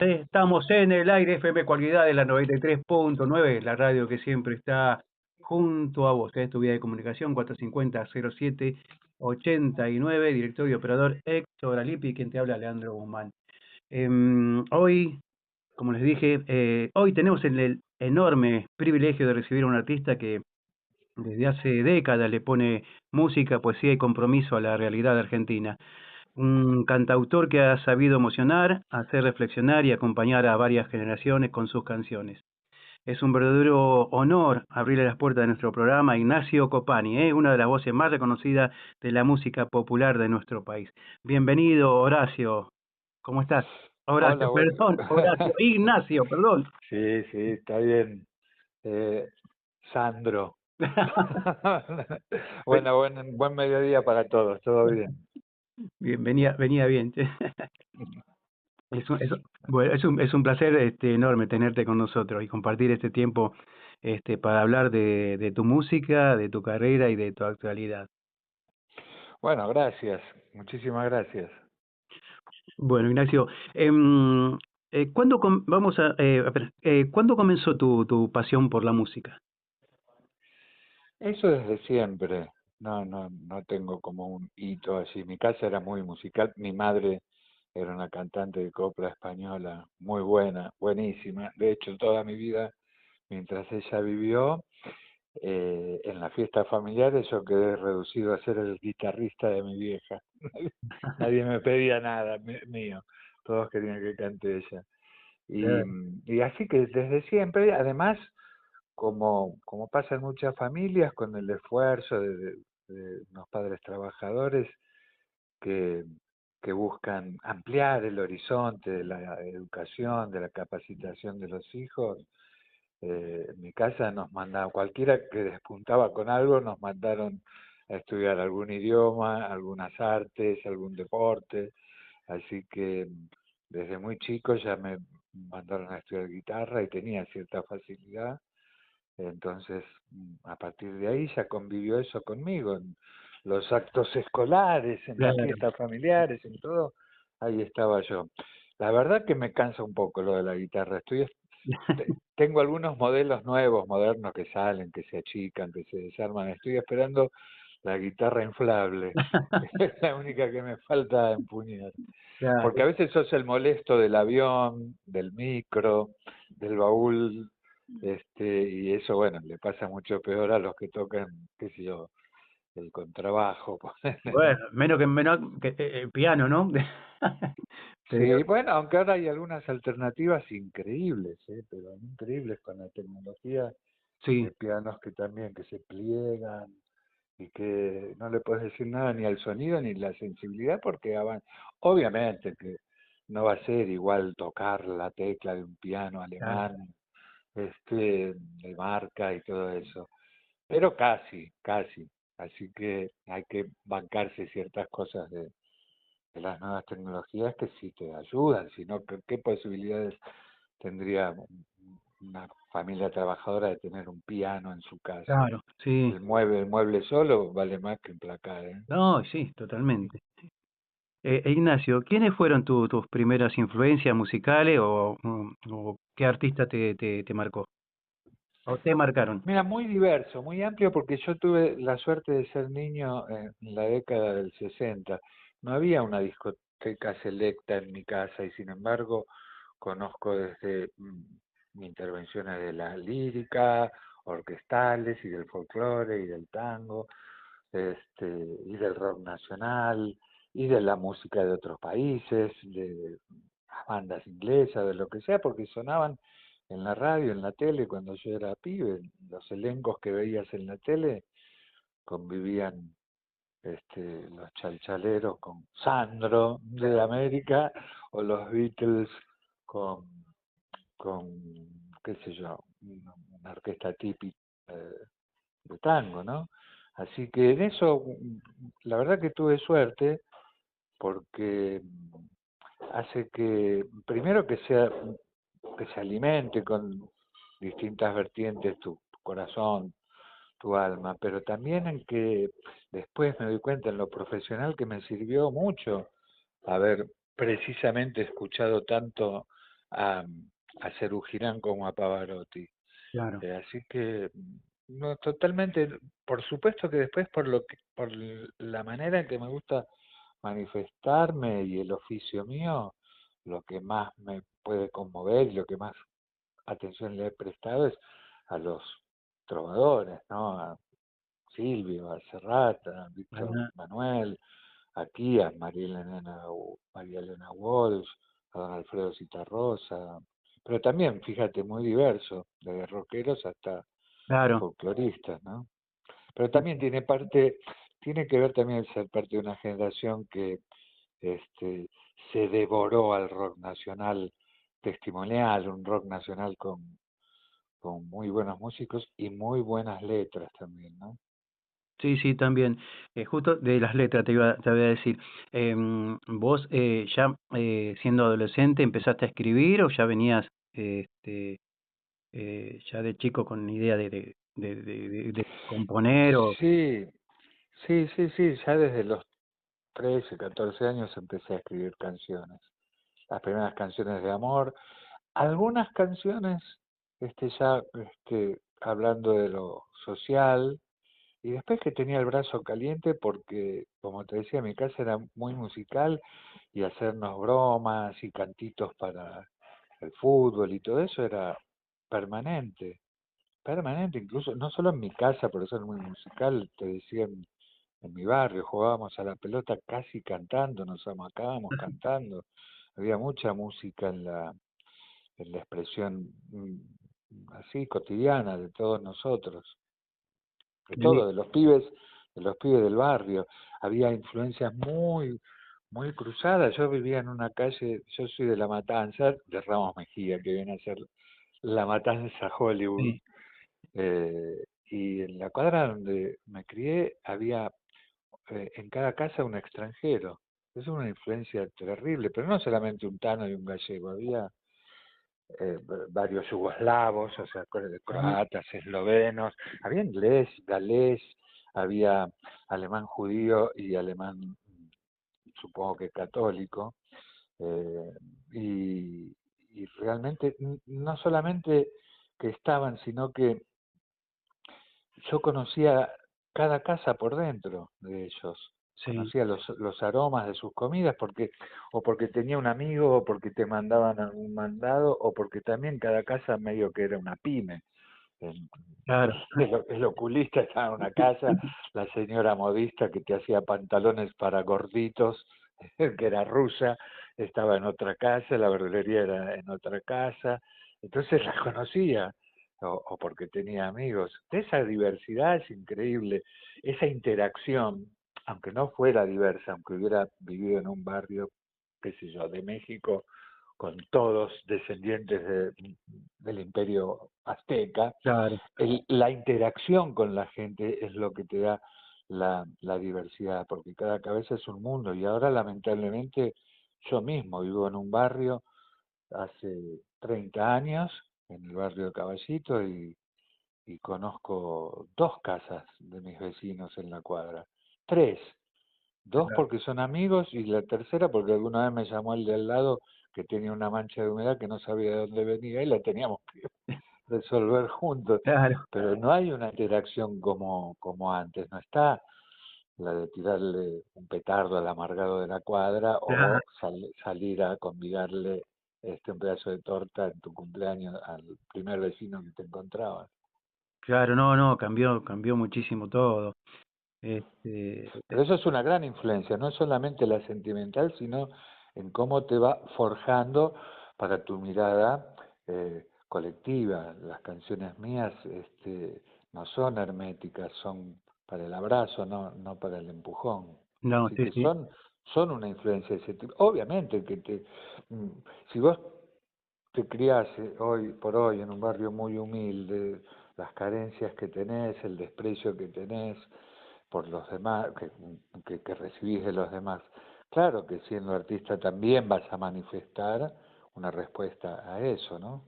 Estamos en el aire FM Cualidad de la 93.9, la radio que siempre está junto a vos. Tu vía de comunicación 450-07-89, director y operador Héctor Alipi, quien te habla, Leandro Guzmán. Hoy, como les dije, hoy tenemos el enorme privilegio de recibir a un artista que desde hace décadas le pone música, poesía y compromiso a la realidad argentina. Un cantautor que ha sabido emocionar, hacer reflexionar y acompañar a varias generaciones con sus canciones. Es un verdadero honor abrirle las puertas de nuestro programa a Ignacio Copani, una de las voces más reconocidas de la música popular de nuestro país. Bienvenido, Horacio. ¿Cómo estás? Hola, Horacio, perdón, Horacio, Ignacio, perdón. sí, sí, está bien. Eh, Sandro. Bueno, buen mediodía para todos, todo bien. Bien, venía bien. Bueno, es un placer enorme tenerte con nosotros y compartir este tiempo para hablar de tu música, de tu carrera y de tu actualidad. Bueno, gracias, muchísimas gracias. Bueno, Ignacio, ¿cuándo comenzó tu pasión por la música? Eso desde siempre. No tengo como un hito así. Mi casa era muy musical. Mi madre era una cantante de copla española muy buena, buenísima. De hecho, toda mi vida, mientras ella vivió, en las fiestas familiares yo quedé reducido a ser el guitarrista de mi vieja. Nadie me pedía nada mío, todos querían que cante ella. Y, Claro. y así que desde siempre, además, como pasa en muchas familias, con el esfuerzo de unos padres trabajadores que, que buscan ampliar el horizonte de la educación, de la capacitación de los hijos, en mi casa nos mandaba, cualquiera que despuntaba con algo, nos mandaron a estudiar algún idioma, algunas artes, algún deporte, así que desde muy chico ya me mandaron a estudiar guitarra y tenía cierta facilidad, entonces a partir de ahí ya convivió eso conmigo, en los actos escolares, en las Claro. fiestas familiares, en todo, ahí estaba yo. La verdad que me cansa un poco lo de la guitarra, tengo algunos modelos nuevos, modernos que salen, que se achican, que se desarman. Estoy esperando la guitarra inflable. Es la única que me falta empuñar. Claro. Porque a veces sos el molesto del avión, del micro, del baúl, y eso, bueno, le pasa mucho peor a los que tocan, qué sé yo, el contrabajo, ponele, Bueno, ¿no? menos que el piano, ¿no? Pero Sí, bueno, aunque ahora hay algunas alternativas increíbles, pero increíbles con la tecnología sí, de pianos que también que se pliegan y que no le puedes decir nada ni al sonido ni la sensibilidad porque obviamente que no va a ser igual tocar la tecla de un piano claro. alemán, de marca y todo eso, pero casi, así que hay que bancarse ciertas cosas de las nuevas tecnologías que sí te ayudan, sino qué posibilidades tendría una familia trabajadora de tener un piano en su casa. Claro, sí. El mueble solo vale más que emplacar, ¿eh? No, sí, totalmente. Ignacio, ¿quiénes fueron tus primeras influencias musicales o qué artista te marcó? ¿O te marcaron? Mira, muy diverso, muy amplio, porque yo tuve la suerte de ser niño en la década del 60. No había una discoteca selecta en mi casa y sin embargo conozco desde intervenciones de la lírica, orquestales y del folclore y del tango, y del rock nacional y de la música de otros países, de las bandas inglesas, de lo que sea, porque sonaban en la radio, en la tele, cuando yo era pibe, los elencos que veías en la tele convivían los chalchaleros con Sandro de América o los Beatles con, con qué sé yo, una orquesta típica de tango, ¿no? Así que en eso, la verdad que tuve suerte porque hace que, primero que se alimente con distintas vertientes tu corazón, tu alma, pero también en que después me doy cuenta en lo profesional que me sirvió mucho haber precisamente escuchado tanto a, a Serú Girán como a Pavarotti. Claro, Así que no, totalmente, por supuesto que después por la manera en que me gusta manifestarme y el oficio mío, lo que más me puede conmover y lo que más atención le he prestado es a los trovadores, ¿no? A Silvio, a Serrat, a Víctor ajá, Manuel, aquí a María Elena Walsh, a don Alfredo Citarrosa, pero también, fíjate, muy diverso, desde rockeros hasta claro. folcloristas, ¿no? Pero también tiene que ver también el ser parte de una generación que este, se devoró al rock nacional testimonial, un rock nacional con muy buenos músicos y muy buenas letras también, ¿no? Sí, sí, también. Justo de las letras te voy a decir. ¿Vos ya siendo adolescente empezaste a escribir o ya venías ya de chico con idea de componer o... Sí, sí, ya desde los 13, 14 años empecé a escribir canciones. Las primeras canciones de amor, algunas canciones ya hablando de lo social, y después que tenía el brazo caliente porque, como te decía, mi casa era muy musical y hacernos bromas y cantitos para el fútbol y todo eso era permanente, permanente, incluso no solo en mi casa, por eso era muy musical, te decía en mi barrio, jugábamos a la pelota casi cantando, nos amacábamos cantando, había mucha música en la expresión así cotidiana de todos nosotros, de Sí, todo, de los pibes del barrio. Había influencias muy cruzadas. Yo vivía en una calle, yo soy de La Matanza, de Ramos Mejía, que viene a ser La Matanza Hollywood. sí, Y en la cuadra donde me crié había en cada casa un extranjero. Es una influencia terrible, pero no solamente un tano y un gallego, había varios yugoslavos, o sea, ajá, croatas, eslovenos, había inglés, galés, había alemán judío y alemán, supongo que católico, eh, y, y realmente no solamente que estaban, sino que yo conocía cada casa por dentro de ellos, sí, conocía los aromas de sus comidas porque o porque tenía un amigo o porque te mandaban algún mandado o porque también cada casa medio que era una pyme. El, claro. el oculista estaba en una casa, la señora modista que te hacía pantalones para gorditos, que era rusa, estaba en otra casa, la verdulería era en otra casa, entonces la conocía, o porque tenía amigos. Esa diversidad es increíble, esa interacción, aunque no fuera diversa, aunque hubiera vivido en un barrio, qué sé yo, de México, con todos descendientes del imperio azteca, Claro, la interacción con la gente es lo que te da la diversidad, porque cada cabeza es un mundo y ahora lamentablemente yo mismo vivo en un barrio hace 30 años, en el barrio de Caballito, y conozco dos casas de mis vecinos en la cuadra, tres, dos claro, porque son amigos y la tercera porque alguna vez me llamó el de al lado que tenía una mancha de humedad que no sabía de dónde venía y la teníamos que resolver juntos, claro, pero no hay una interacción como antes, no está la de tirarle un petardo al amargado de la cuadra claro, o salir a convidarle un pedazo de torta en tu cumpleaños al primer vecino que te encontrabas. claro, no, no, cambió muchísimo todo. Pero eso es una gran influencia, no solamente la sentimental, sino en cómo te va forjando para tu mirada colectiva. Las canciones mías no son herméticas, son para el abrazo, no para el empujón. No, Así sí, que sí, son una influencia de ese tipo. Obviamente mm, si vos te criás hoy por hoy en un barrio muy humilde, las carencias que tenés, el desprecio que tenés por los demás, que recibís de los demás, claro que siendo artista también vas a manifestar una respuesta a eso, ¿no?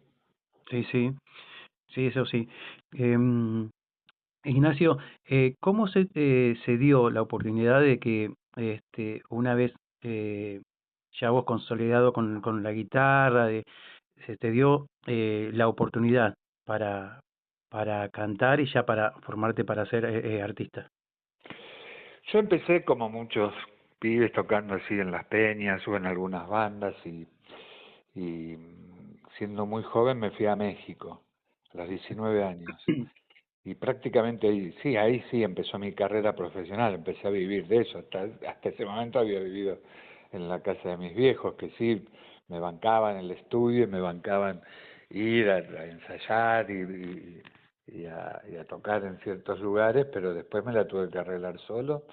sí, sí, sí, eso sí. Em, Ignacio, ¿cómo se dio la oportunidad de que una vez ya vos consolidado con la guitarra, se te dio la oportunidad para cantar y ya para formarte para ser artista? Yo empecé como muchos pibes tocando así en las peñas o en algunas bandas y siendo muy joven me fui a México a los 19 años. Y prácticamente ahí sí empezó mi carrera profesional, empecé a vivir de eso. Hasta ese momento había vivido en la casa de mis viejos, que sí me bancaban el estudio y me bancaban ir a ensayar y a tocar en ciertos lugares, pero después me la tuve que arreglar solo.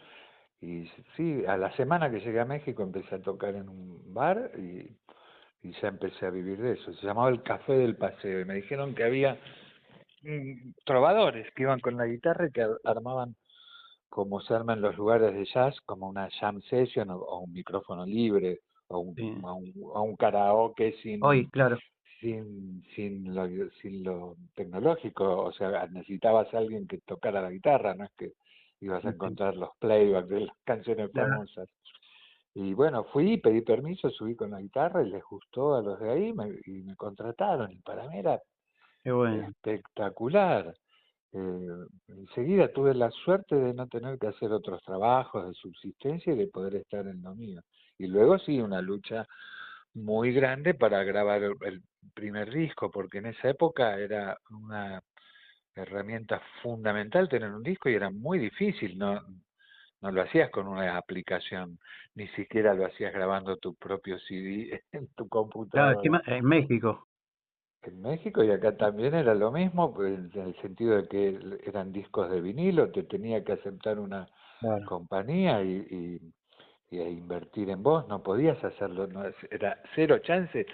Y sí, a la semana que llegué a México empecé a tocar en un bar y ya empecé a vivir de eso. Se llamaba el Café del Paseo y me dijeron que había trovadores que iban con la guitarra y que armaban como se arman los lugares de jazz, como una jam session o un micrófono libre Sí. o un karaoke Hoy, claro. sin lo tecnológico, o sea, necesitabas a alguien que tocara la guitarra, no es que ibas a Sí, sí, encontrar los playbacks de las canciones claro. famosas. Y bueno, fui, pedí permiso, subí con la guitarra y les gustó a los de ahí y me contrataron. Y para mí era Qué bueno. espectacular. Enseguida tuve la suerte de no tener que hacer otros trabajos de subsistencia y de poder estar en lo mío. Y luego sí, una lucha muy grande para grabar el primer disco, porque en esa época era una herramienta fundamental tener un disco y era muy difícil, no lo hacías con una aplicación, ni siquiera lo hacías grabando tu propio CD en tu Claro, computadora. encima en México. En México y acá también era lo mismo, pues, en el sentido de que eran discos de vinilo, te tenía que aceptar una Claro. compañía y a invertir en vos, no podías hacerlo, no, era cero chance,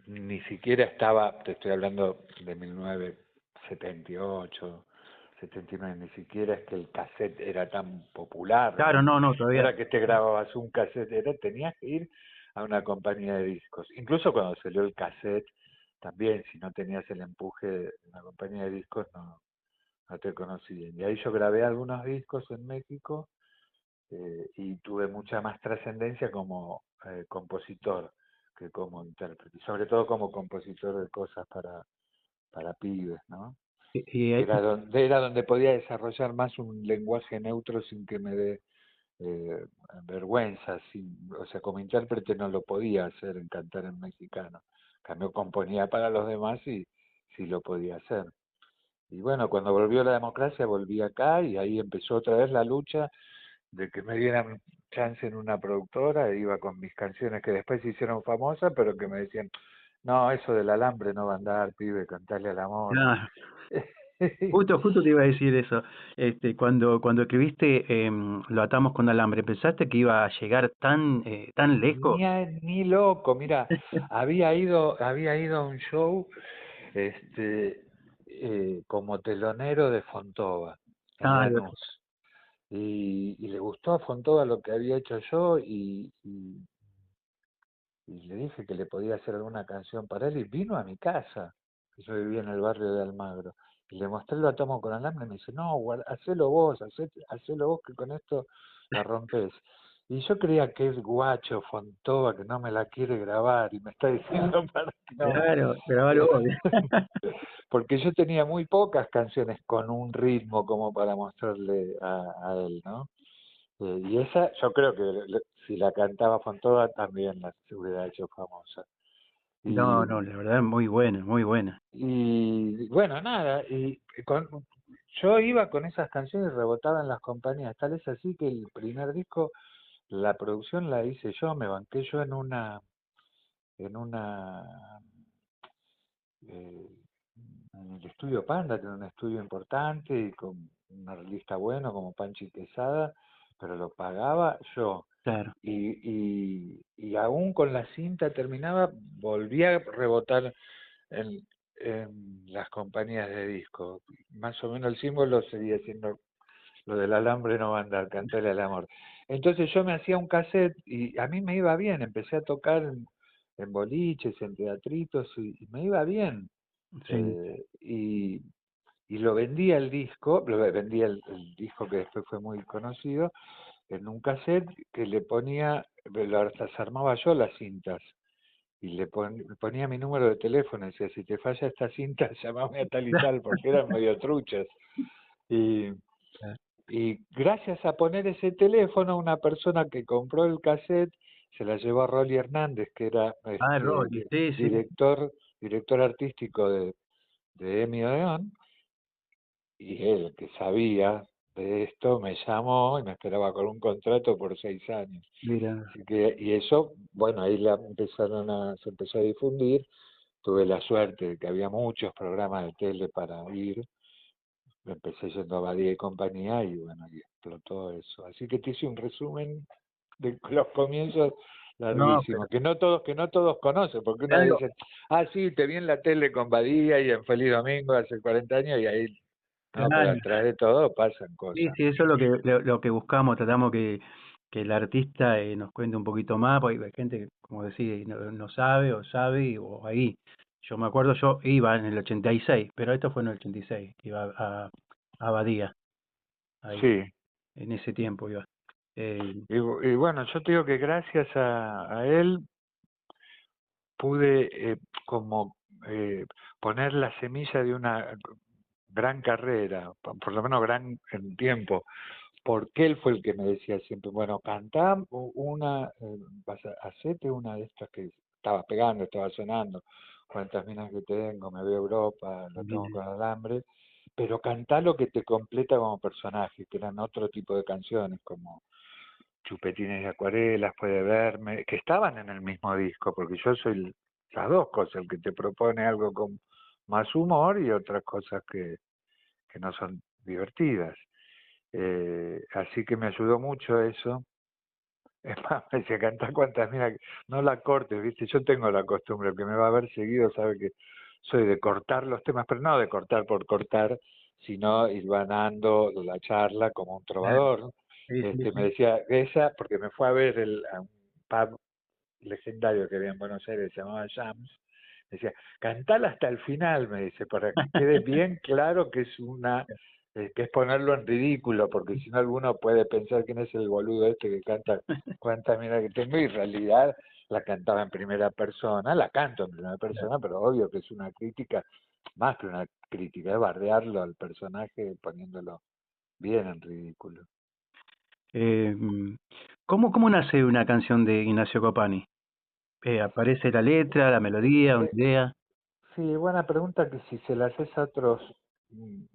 ni siquiera estaba, te estoy hablando de 1978, 79, ni siquiera es que el cassette era tan popular, Claro, ¿no? no, no, No todavía. era que te grababas un cassette, tenías que ir a una compañía de discos. Incluso cuando salió el cassette, también si no tenías el empuje de una compañía de discos, no te conocían. Y ahí yo grabé algunos discos en México y tuve mucha más trascendencia como compositor que como intérprete, y sobre todo como compositor de cosas para pibes, ¿no? Y, Era donde podía desarrollar más un lenguaje neutro sin que me dé eh, vergüenza, o sea, como intérprete no lo podía hacer en cantar en mexicano. En cambio, componía para los demás y sí lo podía hacer. Y bueno, cuando volvió la democracia, volví acá y ahí empezó otra vez la lucha de que me dieran chance en una productora, e iba con mis canciones que después se hicieron famosas, pero que me decían, no, eso del alambre no va a andar, pibe, cantarle al amor. claro, justo te iba a decir eso. Cuando escribiste Lo atamos con alambre, ¿pensaste que iba a llegar tan lejos? Ni loco, mira, había ido a un show este, como telonero de Fontova en Ah, Lanús. Y le gustó a Fontova lo que había hecho yo y le dije que le podía hacer alguna canción para él y vino a mi casa, que yo vivía en el barrio de Almagro, y le mostré el tomo con alambre y me dice, no, hacelo vos, hacelo vos que con esto la rompes. Y yo creía que es guacho Fontova que no me la quiere grabar y me está diciendo para que no. claro, grabalo vos. Porque yo tenía muy pocas canciones con un ritmo como para mostrarle a él, ¿no? Y esa, yo creo que si la cantaba Fontova también la se hubiera hecho famosa. No, Y, no, la verdad, muy buena, muy buena. y bueno, nada, yo iba con esas canciones y rebotaba en las compañías, tal es así que el primer disco, la producción la hice yo, me banqué yo en una eh, en el estudio Panda, que era un estudio importante y con un arreglista bueno como Panchi Quesada, pero lo pagaba yo. Claro, Y aún con la cinta terminaba, volvía a rebotar en las compañías de disco. Más o menos el símbolo seguía siendo lo del alambre no va a andar, cantarle al amor. Entonces yo me hacía un cassette y a mí me iba bien, empecé a tocar en boliches, en teatritos y me iba bien. sí, Y lo vendía el disco, vendía el disco que después fue muy conocido, en un cassette que le ponía, las armaba yo las cintas y ponía mi número de teléfono, decía, si te falla esta cinta, llamame a tal y tal, porque eran medio truchas. Y, y gracias a poner ese teléfono, una persona que compró el cassette se la llevó a Rolly Hernández, que era Ah, Rolly, sí, sí, director artístico de Emi Odeón, y él, que sabía de esto, me llamó y me esperaba con un contrato por 6 años. mira. Así que, y eso, bueno, ahí se empezó a difundir. Tuve la suerte de que había muchos programas de tele para ir. Empecé yendo a Badía y compañía y bueno, y explotó eso. Así que te hice un resumen de los comienzos No, larguísimo, pero que no todos conocen, porque uno claro, dice, ah, sí, te vi en la tele con Badía y en Feliz Domingo hace 40 años y ahí, no, pero claro. atrás de todo pasan Sí, cosas. sí, eso es lo que buscamos, tratamos que el artista nos cuente un poquito más, porque hay gente que, como decía, no sabe o sabe, o ahí. Yo me acuerdo, yo iba en el 86, pero esto fue en el 86, que iba a Badía, ahí, Sí, en ese tiempo iba. y bueno, yo te digo que gracias a él pude como poner la semilla de una gran carrera, por lo menos gran en tiempo, porque él fue el que me decía siempre, bueno, cantá hacete una de estas que estaba pegando, estaba sonando, cuántas minas que tengo, me veo Europa, lo tengo Bien, con alambre, pero cantá lo que te completa como personaje, que eran otro tipo de canciones, como Chupetines y Acuarelas, Puede Verme, que estaban en el mismo disco, porque yo soy las dos cosas, el que te propone algo con más humor y otras cosas que no son divertidas. Así que me ayudó mucho eso. Es más, me decía, cantá cuantas, mira, no la cortes, ¿viste? Yo tengo la costumbre, el que me va a ver seguido sabe que soy de cortar los temas, pero no de cortar por cortar, sino ir ganando la charla como un claro. trovador. Sí, sí, Me sí. decía, esa, porque me fue a ver a un pub legendario que había en Buenos Aires, se llamaba Jams, me decía, cantala hasta el final, me dice, para que quede bien claro que es que es ponerlo en ridículo, porque si no alguno puede pensar quién es el boludo este que canta cuántas mira que tengo, y en realidad la cantaba en primera persona, la canto en primera persona, pero obvio que es una crítica, más que una crítica, es bardearlo al personaje poniéndolo bien en ridículo. Eh, ¿cómo nace una canción de Ignacio Copani? ¿Aparece la letra, la melodía, una Eh, idea? Sí, buena pregunta que si se la haces a otros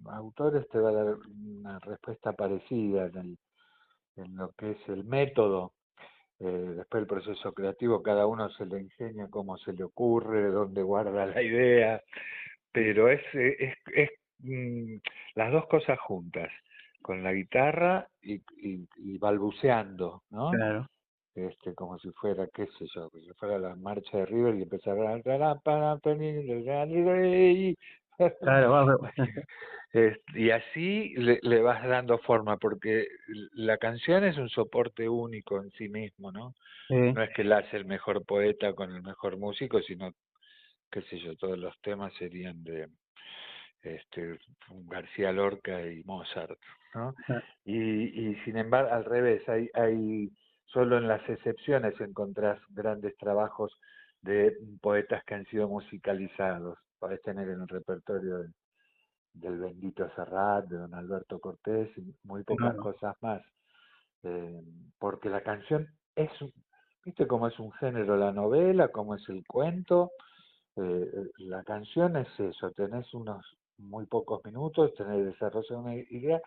autores te va a dar una respuesta parecida en lo que es el método. Después el proceso creativo, cada uno se le ingenia cómo se le ocurre, dónde guarda la idea, pero es las dos cosas juntas, con la guitarra y balbuceando, ¿no? Claro, Como si fuera, qué sé yo, que si fuera la marcha de River y empezara claro, y así le vas dando forma, porque la canción es un soporte único en sí mismo, ¿no? sí, No es que la hace el mejor poeta con el mejor músico, sino, qué sé yo, todos los temas serían de García Lorca y Mozart, ¿no? Y sin embargo, al revés, solo en las excepciones encontrás grandes trabajos de poetas que han sido musicalizados. Podés tener en el repertorio del Bendito Serrat, de don Alberto Cortés, y muy pocas claro, cosas más. Eh, Porque la canción ¿viste cómo es un género la novela, cómo es el cuento? La canción es eso, tenés unos muy pocos minutos, tenés desarrollo de una idea.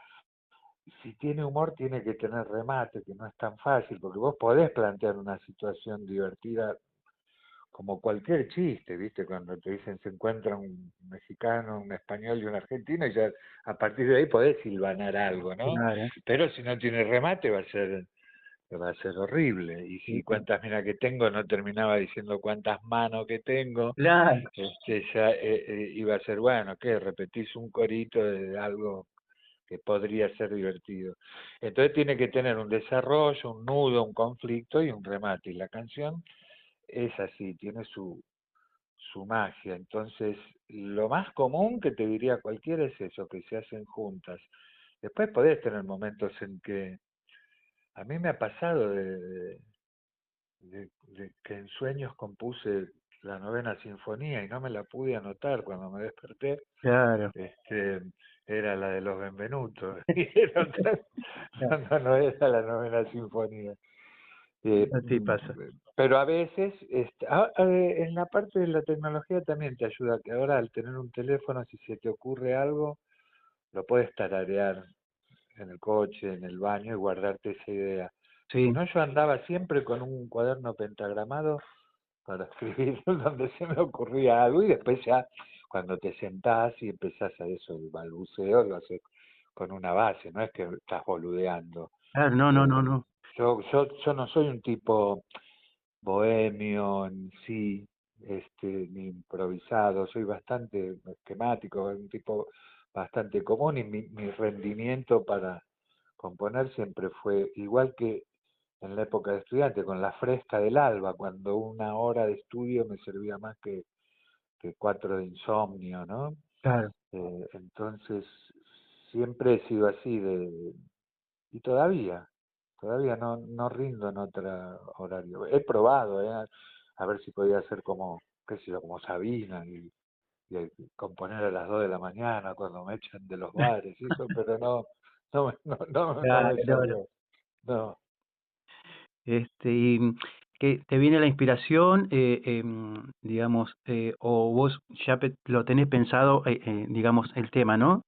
Si tiene humor, tiene que tener remate, que no es tan fácil, porque vos podés plantear una situación divertida como cualquier chiste, ¿viste? Cuando te dicen se encuentra un mexicano, un español y un argentino, y ya a partir de ahí podés silvanar algo, ¿no? claro, Pero si no tiene remate va a ser horrible. Y sí, si sí, cuántas minas que tengo no terminaba diciendo cuántas manos que tengo, claro, ya iba a ser, bueno, ¿qué? Repetís un corito de algo que podría ser divertido. Entonces tiene que tener un desarrollo, un nudo, un conflicto y un remate. Y la canción es así, tiene su magia. Entonces, lo más común que te diría cualquiera es eso, que se hacen juntas. Después podés tener momentos en que a mí me ha pasado de que en sueños compuse la novena sinfonía y no me la pude anotar cuando me desperté. Claro. Este, era la de los Benvenutos, y era otra, no era la novena sinfonía. Así pasa. Pero a veces, en la parte de la tecnología también te ayuda, que ahora al tener un teléfono, si se te ocurre algo, lo puedes tararear en el coche, en el baño y guardarte esa idea. Si Sí, no, yo andaba siempre con un cuaderno pentagramado para escribir donde se me ocurría algo y después ya cuando te sentás y empezás a eso, el balbuceo, lo haces con una base, no es que estás boludeando. claro, no, no, no, Eh, no. yo no soy un tipo bohemio en sí, ni improvisado, soy bastante esquemático, un tipo bastante común y mi rendimiento para componer siempre fue igual que en la época de estudiante, con la fresca del alba, cuando una hora de estudio me servía más que cuatro de insomnio, ¿no? Claro, Entonces, siempre he sido así y todavía no rindo en otro horario. He probado, a ver si podía hacer como, qué sé yo, como Sabina y componer a las 2 de la mañana cuando me echan de los bares y eso, pero no claro, me no, no. salió. No. Y que te viene la inspiración, digamos, o vos ya lo tenés pensado, digamos, el tema, ¿no?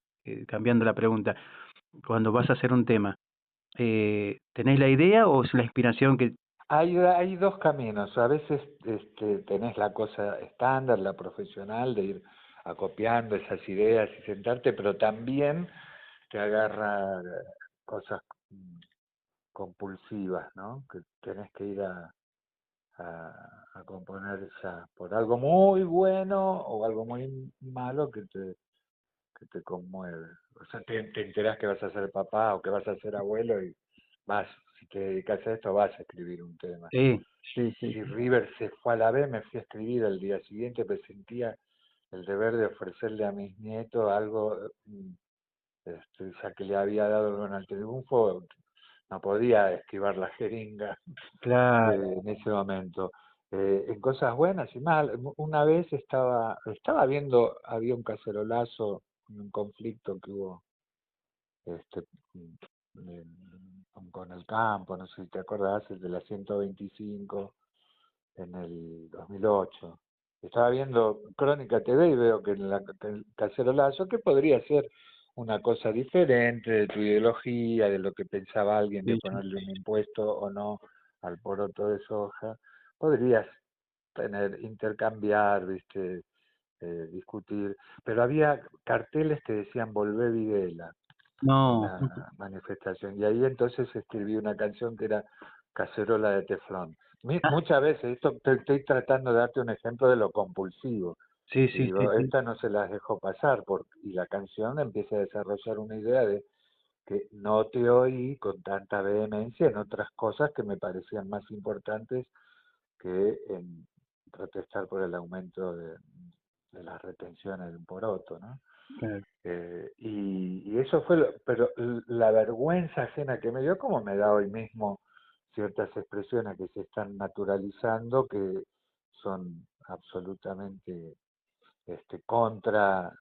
Cambiando la pregunta, cuando vas a hacer un tema, ¿tenés la idea o es la inspiración que... Hay dos caminos. A veces tenés la cosa estándar, la profesional, de ir acopiando esas ideas y sentarte, pero también te agarra cosas compulsivas, ¿no? Que tenés que ir a componer ya por algo muy bueno o algo muy malo que te conmueve. O sea, te enterás que vas a ser papá o que vas a ser abuelo y vas, si te dedicas a esto, vas a escribir un tema. Sí, sí, sí, Si sí, River se fue a la B, me fui a escribir al día siguiente, pero sentía el deber de ofrecerle a mis nietos algo, ya que le había dado con el triunfo, no podía esquivar la jeringa claro, en ese momento. En cosas buenas y malas, una vez estaba viendo, había un cacerolazo, un conflicto que hubo este, con el campo, no sé si te acordás, el de la 125 en el 2008. Estaba viendo Crónica TV y veo que en que el cacerolazo, que podría ser una cosa diferente de tu ideología, de lo que pensaba alguien de sí, sí, ponerle un impuesto o no al poroto de soja, podrías intercambiar, viste, discutir, pero había carteles que decían volvé Videla en no, la manifestación. Y ahí entonces escribí una canción que era Cacerola de Teflón. ah, Muchas veces, esto estoy tratando de darte un ejemplo de lo compulsivo. sí, Y sí, sí, digo, sí, esta no se las dejo pasar, y la canción empieza a desarrollar una idea de que no te oí con tanta vehemencia en otras cosas que me parecían más importantes que en protestar por el aumento de las retenciones de un poroto, ¿no? claro, Y eso fue, pero la vergüenza ajena que me dio, como me da hoy mismo ciertas expresiones que se están naturalizando, que son absolutamente contra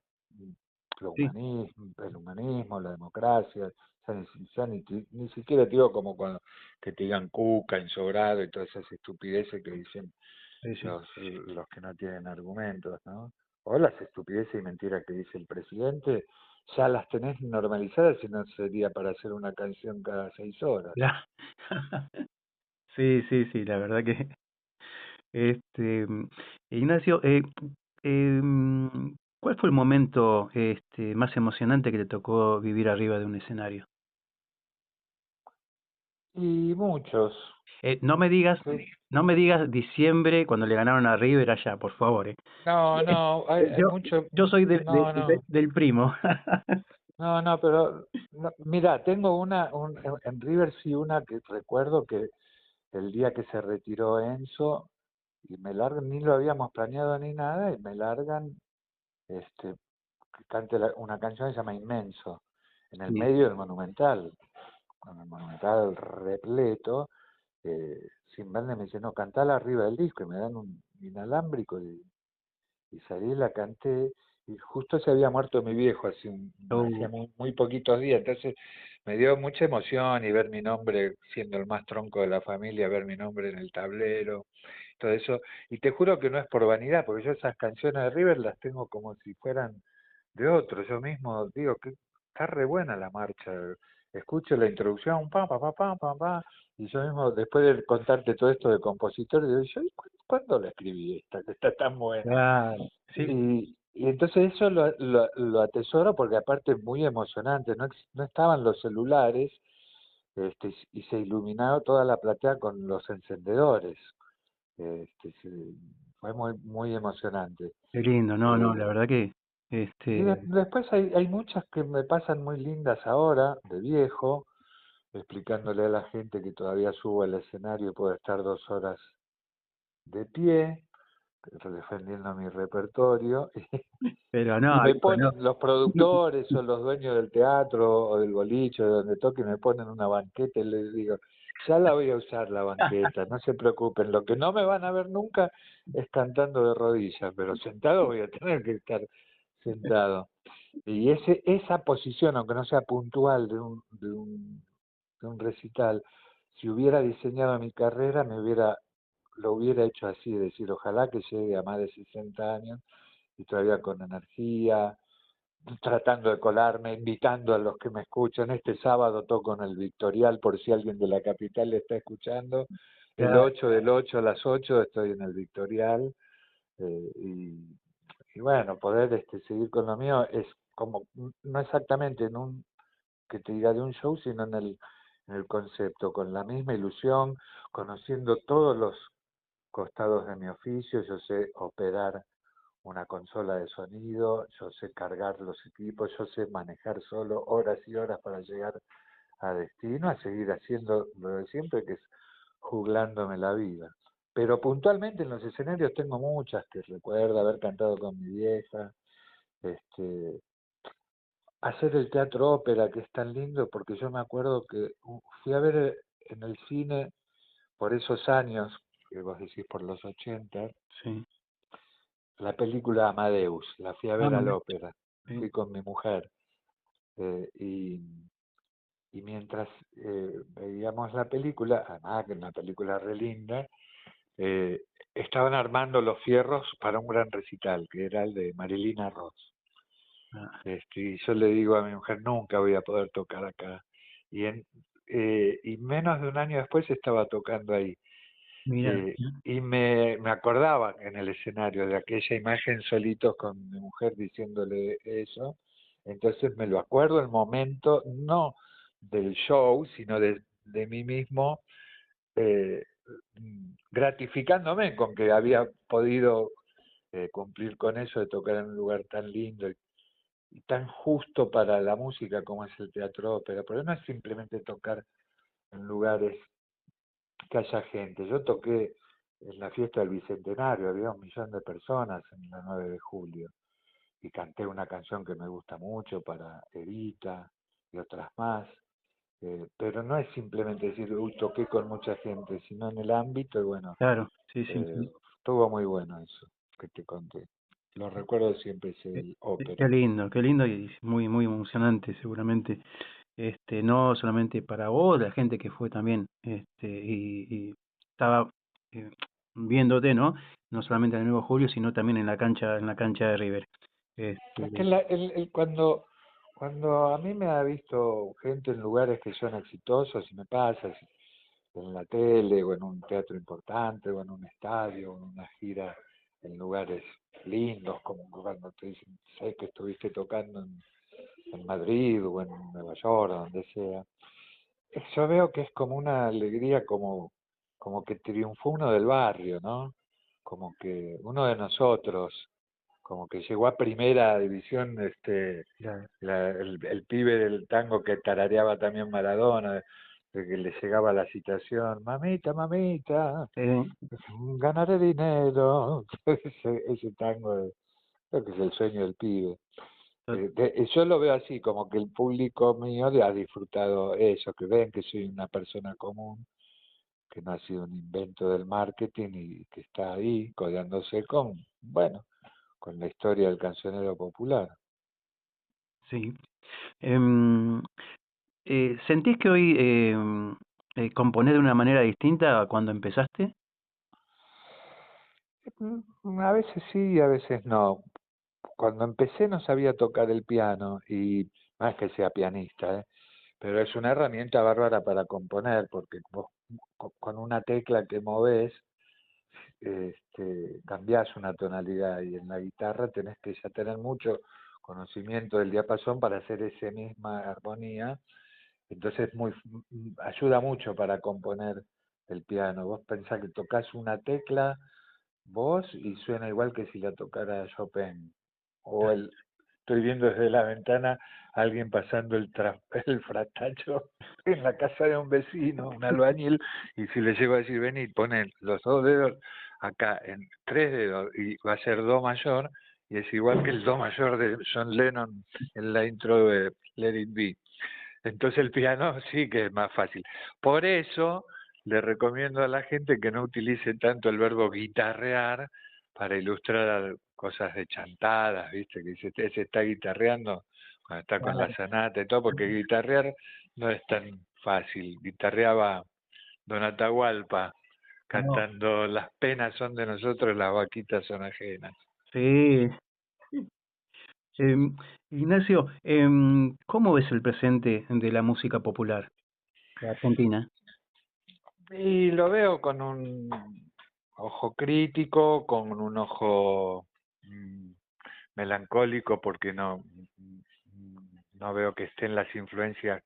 sí, el humanismo, la democracia, ya ni siquiera digo como cuando que te digan cuca, insobrado y todas esas estupideces que dicen sí, sí. los que no tienen argumentos, ¿no? O las estupideces y mentiras que dice el presidente, ya las tenés normalizadas y no sería para hacer una canción cada 6 horas. Ya. Sí, sí, sí, la verdad que, este, Ignacio, ¿cuál fue el momento, más emocionante que te tocó vivir arriba de un escenario? Y muchos, No me digas, sí. no me digas diciembre cuando le ganaron a River allá, por favor, No, no, hay Yo, mucho, yo soy no, no, del primo. no, pero, no, mira, tengo en River sí una que recuerdo que el día que se retiró Enzo, y me largan, ni lo habíamos planeado ni nada, y me largan, este, que cante una canción que se llama Inmenso, en el Sí, medio del Monumental, con el Monumental repleto, sin banda, me dice, no, cantala arriba del disco, y me dan un inalámbrico, y salí, la canté, y justo se había muerto mi viejo Uh, hacía muy poquitos días, entonces me dio mucha emoción y ver mi nombre, siendo el más tronco de la familia, ver mi nombre en el tablero, todo eso, y te juro que no es por vanidad, porque yo esas canciones de River las tengo como si fueran de otro, yo mismo digo que está re buena la marcha, escucho la introducción, pam, pam, pam, pam, pam, pam, y yo mismo, después de contarte todo esto de compositor, digo, yo, ¿cuándo la escribí esta, que está tan buena? claro, sí, Y entonces eso lo atesoro porque aparte es muy emocionante, no estaban los celulares, y se iluminaba toda la platea con los encendedores. Fue muy emocionante. qué lindo, no, no, la Eh, verdad que, y después hay muchas que me pasan muy lindas ahora, de viejo, explicándole a la gente que todavía subo al escenario y puedo estar 2 horas de pie, defendiendo mi repertorio. pero Y no, me hijo, no. ponen los productores o los dueños del teatro o del boliche, de donde toque, me ponen una banqueta y les digo, ya la voy a usar la banqueta, no se preocupen, lo que no me van a ver nunca es cantando de rodillas, pero sentado voy a tener que estar sentado. Y esa posición, aunque no sea puntual de un recital, si hubiera diseñado mi carrera, lo hubiera hecho así, es decir, ojalá que llegue a más de 60 años y todavía con energía, tratando de colarme, invitando a los que me escuchan. Este sábado toco en el Victorial, por si alguien de la capital le está escuchando. El Claro, 8 del 8 a las 8 estoy en el Victorial. Y bueno, poder seguir con lo mío es como, no exactamente en un, que te diga de un show, sino en el concepto, con la misma ilusión, conociendo todos los costados de mi oficio. Yo sé operar una consola de sonido, yo sé cargar los equipos, yo sé manejar solo horas y horas para llegar a destino, a seguir haciendo lo de siempre, que es juglándome la vida. Pero puntualmente en los escenarios tengo muchas que recuerdo haber cantado con mi vieja, este, hacer el teatro ópera, que es tan lindo, porque yo me acuerdo que fui a ver en el cine por esos años, que vos decís por los 80, sí. la película Amadeus, la fui a Ah, ver al mira, ópera, sí, fui con mi mujer, eh, y, y mientras veíamos la película, además que una película re linda, eh, estaban armando los fierros para un gran recital, que era el de Marilina Ross. ah, Y yo le digo a mi mujer, nunca voy a poder tocar acá. Y menos de un año después estaba tocando ahí. mira, Y me acordaba en el escenario de aquella imagen solitos con mi mujer diciéndole eso. Entonces me lo acuerdo el momento, no del show, sino de mí mismo, eh, gratificándome con que había podido cumplir con eso de tocar en un lugar tan lindo y tan justo para la música como es el teatro ópera. Pero no es simplemente tocar en lugares que haya gente. Yo toqué en la fiesta del Bicentenario, había 1 millón de personas en la 9 de julio, y canté una canción que me gusta mucho para Evita y otras más. Pero no es simplemente decir, uy, toqué con mucha gente, sino en el ámbito, y bueno, claro, sí, sí, eh, sí. estuvo muy bueno eso que te conté. Lo recuerdo siempre, ese del ópera. Qué lindo y muy, muy emocionante seguramente. No solamente para vos, la gente que fue también, y estaba eh, viéndote, ¿no? No solamente en el 9 de julio, sino también en la cancha de River. Es que Este, cuando a mí me ha visto gente en lugares que son exitosos, y me pasa en la tele o en un teatro importante o en un estadio o en una gira en lugares lindos, como cuando te dicen, sé que estuviste tocando en Madrid o en Nueva York o donde sea. Yo veo que es como una alegría, como que triunfó uno del barrio, ¿no? Como que uno de nosotros, como que llegó a primera división, ya, el pibe del tango que tarareaba también Maradona, de que le llegaba la citación, mamita, mamita, ganaré dinero, ese tango, creo que es el sueño del pibe. Yo lo veo así, como que el público mío ha disfrutado eso, que ven que soy una persona común, que no ha sido un invento del marketing y que está ahí codeándose con, bueno, con la historia del cancionero popular. Sí. Em, ¿Sentís que hoy componés de una manera distinta a cuando empezaste? A veces sí, a veces no. Cuando empecé no sabía tocar el piano y no es que sea pianista, pero es una herramienta bárbara para componer porque vos con una tecla que movés cambiás una tonalidad y en la guitarra tenés que ya tener mucho conocimiento del diapasón para hacer esa misma armonía. Entonces ayuda mucho para componer el piano. Vos pensás que tocas una tecla vos y suena igual que si la tocara Chopin. O estoy viendo desde la ventana a alguien pasando el fratacho en la casa de un vecino, un albañil, y si le llego a decir, vení, pone los dos dedos acá en tres dedos y va a ser do mayor, y es igual que el do mayor de John Lennon en la intro de Let It Be. Entonces el piano sí que es más fácil. Por eso le recomiendo a la gente que no utilice tanto el verbo guitarrear para ilustrar cosas de chantadas, ¿viste? Que dice, ese está guitarreando cuando está con la Claro. sanata y todo, porque guitarrear no es tan fácil. Guitarreaba Don Atahualpa No, cantando las penas son de nosotros, las vaquitas son ajenas. sí. Em, Ignacio, ¿cómo ves el presente de la música popular de Argentina? Y lo veo con un ojo crítico, con un ojo melancólico, porque no veo que estén las influencias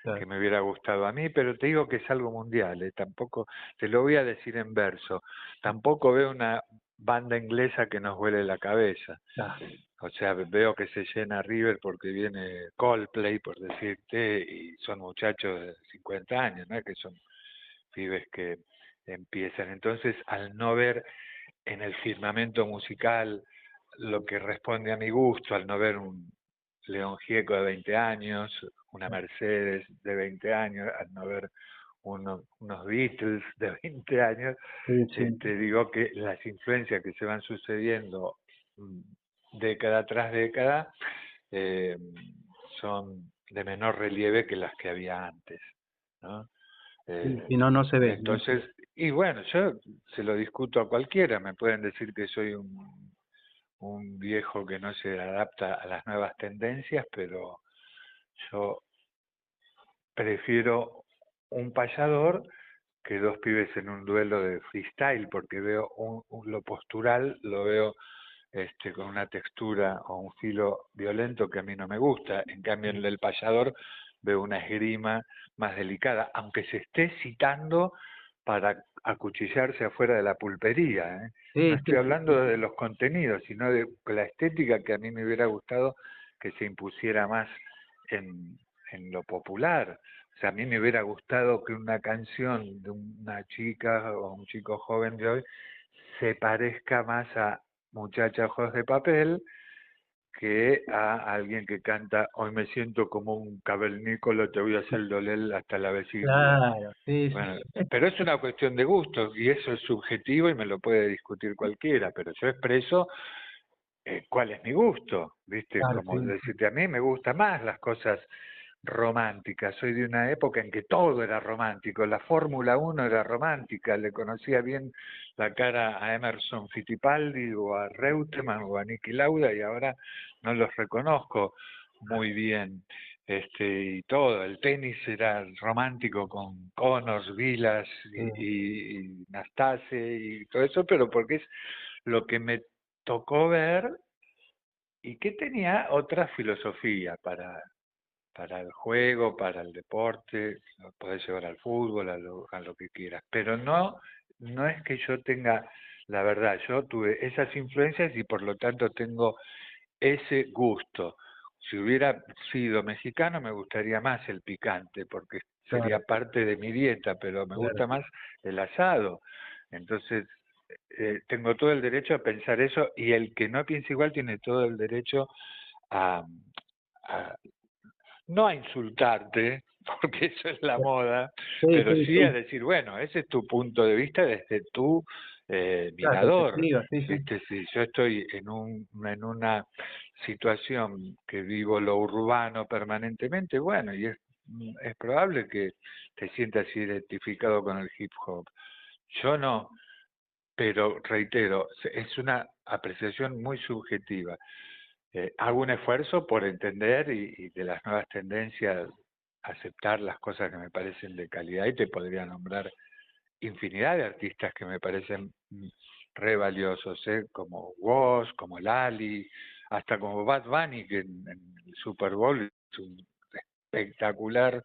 Claro, que me hubiera gustado a mí, pero te digo que es algo mundial, tampoco, te lo voy a decir en verso, tampoco veo una banda inglesa que nos vuele la cabeza. claro, O sea, veo que se llena River porque viene Coldplay, por decirte, y son muchachos de 50 años, ¿no? Que son pibes que empiezan. Entonces, al no ver en el firmamento musical lo que responde a mi gusto, al no ver un León Gieco de 20 años, una Mercedes de 20 años, al no ver unos Beatles de 20 años, sí, sí, digo que las influencias que se van sucediendo década tras década eh, son de menor relieve que las que había antes, ¿no? sí, Eh, si no, no se ve, no se entonces, y bueno, yo se lo discuto a cualquiera, me pueden decir que soy un viejo que no se adapta a las nuevas tendencias, pero yo prefiero un payador que dos pibes en un duelo de freestyle, porque veo lo postural, lo veo con una textura o un filo violento que a mí no me gusta. En cambio, en el payador veo una esgrima más delicada, aunque se esté citando para acuchillarse afuera de la pulpería. No sí, estoy sí, hablando de los contenidos, sino de la estética que a mí me hubiera gustado que se impusiera más en, en lo popular. O sea, a mí me hubiera gustado que una canción de una chica o un chico joven de hoy se parezca más a Muchacha Ojos de Papel que a alguien que canta Hoy me siento como un cavernícola, te voy a hacer doler hasta la vesícula. claro, sí, sí, Bueno, pero es una cuestión de gusto y eso es subjetivo y me lo puede discutir cualquiera, pero yo expreso cuál es mi gusto, ¿viste? claro, Como sí, decirte, a mí me gustan más las cosas románticas. Soy de una época en que todo era romántico. La Fórmula 1 era romántica. Le conocía bien la cara a Emerson Fittipaldi o a Reutemann o a Niki Lauda y ahora no los reconozco muy bien. Y todo, el tenis era romántico con Connors, Vilas sí, y Nastase y todo eso, pero porque es lo que me tocó ver y que tenía otra filosofía para el juego, para el deporte, lo podés llevar al fútbol, a lo que quieras, pero no es que yo tenga, la verdad, yo tuve esas influencias y por lo tanto tengo ese gusto. Si hubiera sido mexicano me gustaría más el picante porque sería claro, parte de mi dieta, pero me claro, gusta más el asado. Entonces, tengo todo el derecho a pensar eso y el que no piensa igual tiene todo el derecho a, a no a insultarte, porque eso es la moda, Sí, pero sí, sí a sí. decir, bueno, ese es tu punto de vista desde tu Claro, mirador. perspectiva, sí, sí. ¿Viste? Si yo estoy en una situación que vivo lo urbano permanentemente, bueno, y es probable que te sientas identificado con el hip hop. Yo no, pero reitero, es una apreciación muy subjetiva. Hago un esfuerzo por entender y de las nuevas tendencias aceptar las cosas que me parecen de calidad y te podría nombrar infinidad de artistas que me parecen re valiosos, como Woz, como Lali, hasta como Bad Bunny, que en el Super Bowl es un espectacular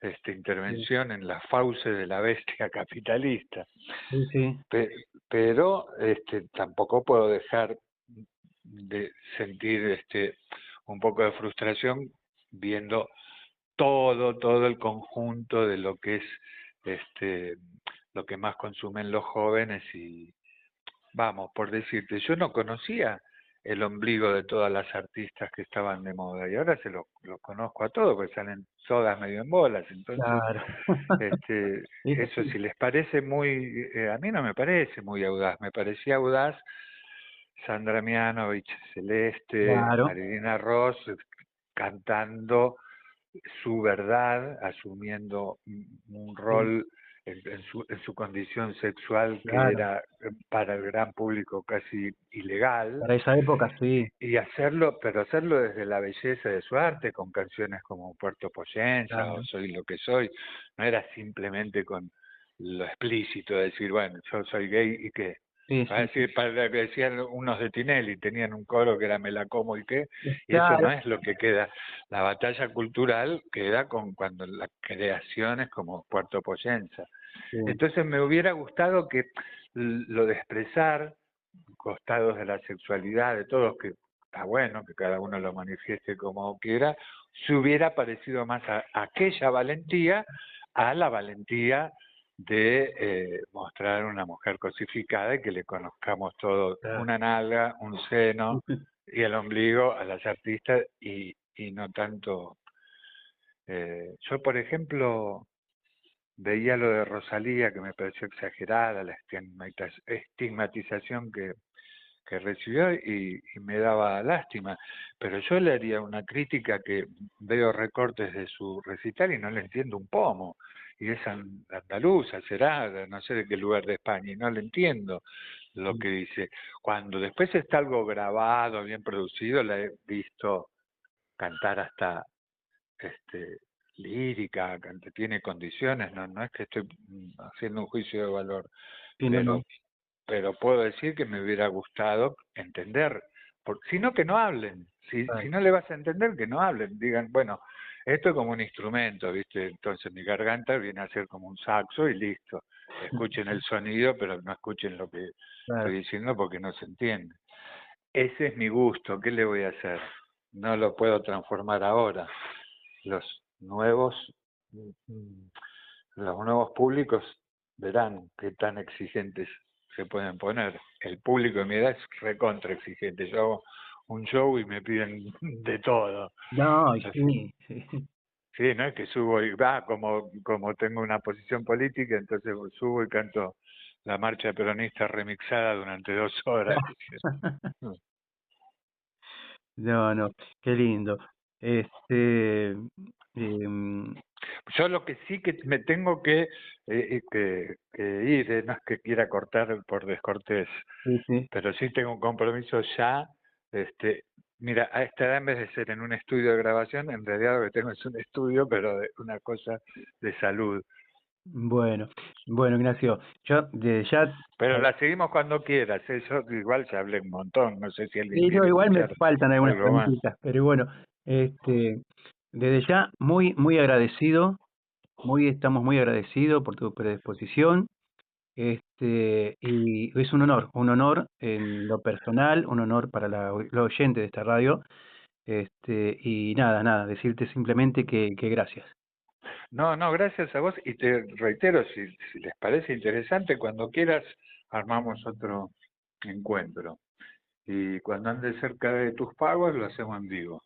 Sí, intervención en la fauce de la bestia capitalista. sí, sí, Pero tampoco puedo dejar de sentir un poco de frustración viendo todo el conjunto de lo que es este lo que más consumen los jóvenes y vamos, por decirte, yo no conocía el ombligo de todas las artistas que estaban de moda y ahora los conozco a todos porque salen todas medio en bolas, entonces claro. Es eso así, si les parece muy, a mí no me parece muy audaz, me parecía audaz Sandra Mianovich, Celeste, claro, Marilina Ross, cantando su verdad, asumiendo un sí, rol en su condición sexual que claro. era para el gran público casi ilegal, Para esa época, sí, y hacerlo, pero hacerlo desde la belleza de su arte, con canciones como Puerto Poyensa o claro. Soy lo que soy, no era simplemente con lo explícito de decir, bueno, yo soy gay y qué. Sí, Para sí, sí. decir, para que decían unos de Tinelli, tenían un coro que era me la como y qué, y eso Claro, no es lo que queda. La batalla cultural queda con cuando las creaciones como Puerto Poyensa. sí, Entonces me hubiera gustado que lo de expresar costados de la sexualidad de todos, que está bueno que cada uno lo manifieste como quiera, se hubiera parecido más a aquella valentía, a la valentía de mostrar una mujer cosificada y que le conozcamos todo, claro. una nalga, un seno y el ombligo a las artistas y no tanto. Yo, por ejemplo, veía lo de Rosalía, que me pareció exagerada, la estigmatización que recibió y me daba lástima. Pero yo le haría una crítica que veo recortes de su recital y no le entiendo un pomo. Y es andaluza, será, no sé de qué lugar de España, y no le entiendo lo que dice. Cuando después está algo grabado, bien producido, la he visto cantar hasta este lírica, tiene condiciones, no es que estoy haciendo un juicio de valor, Sí, no, no, pero puedo decir que me hubiera gustado entender, porque si no que no hablen, si claro. no le vas a entender que no hablen, digan, bueno, esto es como un instrumento, ¿viste? Entonces mi garganta viene a ser como un saxo y listo. Escuchen el sonido, pero no escuchen lo que Claro, estoy diciendo porque no se entiende. Ese es mi gusto, ¿qué le voy a hacer? No lo puedo transformar ahora. Los nuevos, mm, los nuevos públicos verán qué tan exigentes se pueden poner. El público de mi edad es recontra exigente. Yo hago un show y me piden de todo. no, y Entonces, sí, sí, sí, no es que subo y va, como tengo una posición política, entonces subo y canto la marcha peronista remixada durante 2 horas. no, no, qué lindo. Em, Yo lo que sí que me tengo que ir, no es que quiera cortar por descortés, sí, sí, pero sí tengo un compromiso ya. Este, mira, a esta edad en vez de ser en un estudio de grabación, en realidad lo que tengo es un estudio, pero de una cosa de salud. bueno, bueno, Ignacio, yo desde ya, Pero la seguimos cuando quieras, ¿eh? Yo igual ya hablé un montón, no sé si alguien sí, no, quiere igual me escuchar faltan algunas algo más. preguntitas, pero bueno, desde ya muy, muy agradecido, estamos muy agradecidos por tu predisposición. Y es un honor en lo personal, un honor para la oyente de esta radio. Y nada, nada, decirte simplemente que gracias. No, no, gracias a vos y te reitero, si les parece interesante, cuando quieras armamos otro encuentro. Y cuando andes cerca de tus pagos, lo hacemos en vivo.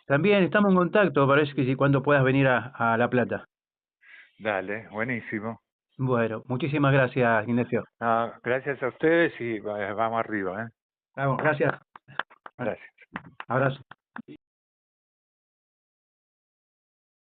También estamos en contacto, parece que si cuando puedas venir a La Plata. Dale, buenísimo. Bueno, muchísimas gracias, Ignacio. Ah, gracias a ustedes y vamos arriba, ¿eh? Vamos, gracias. Gracias. Abrazo.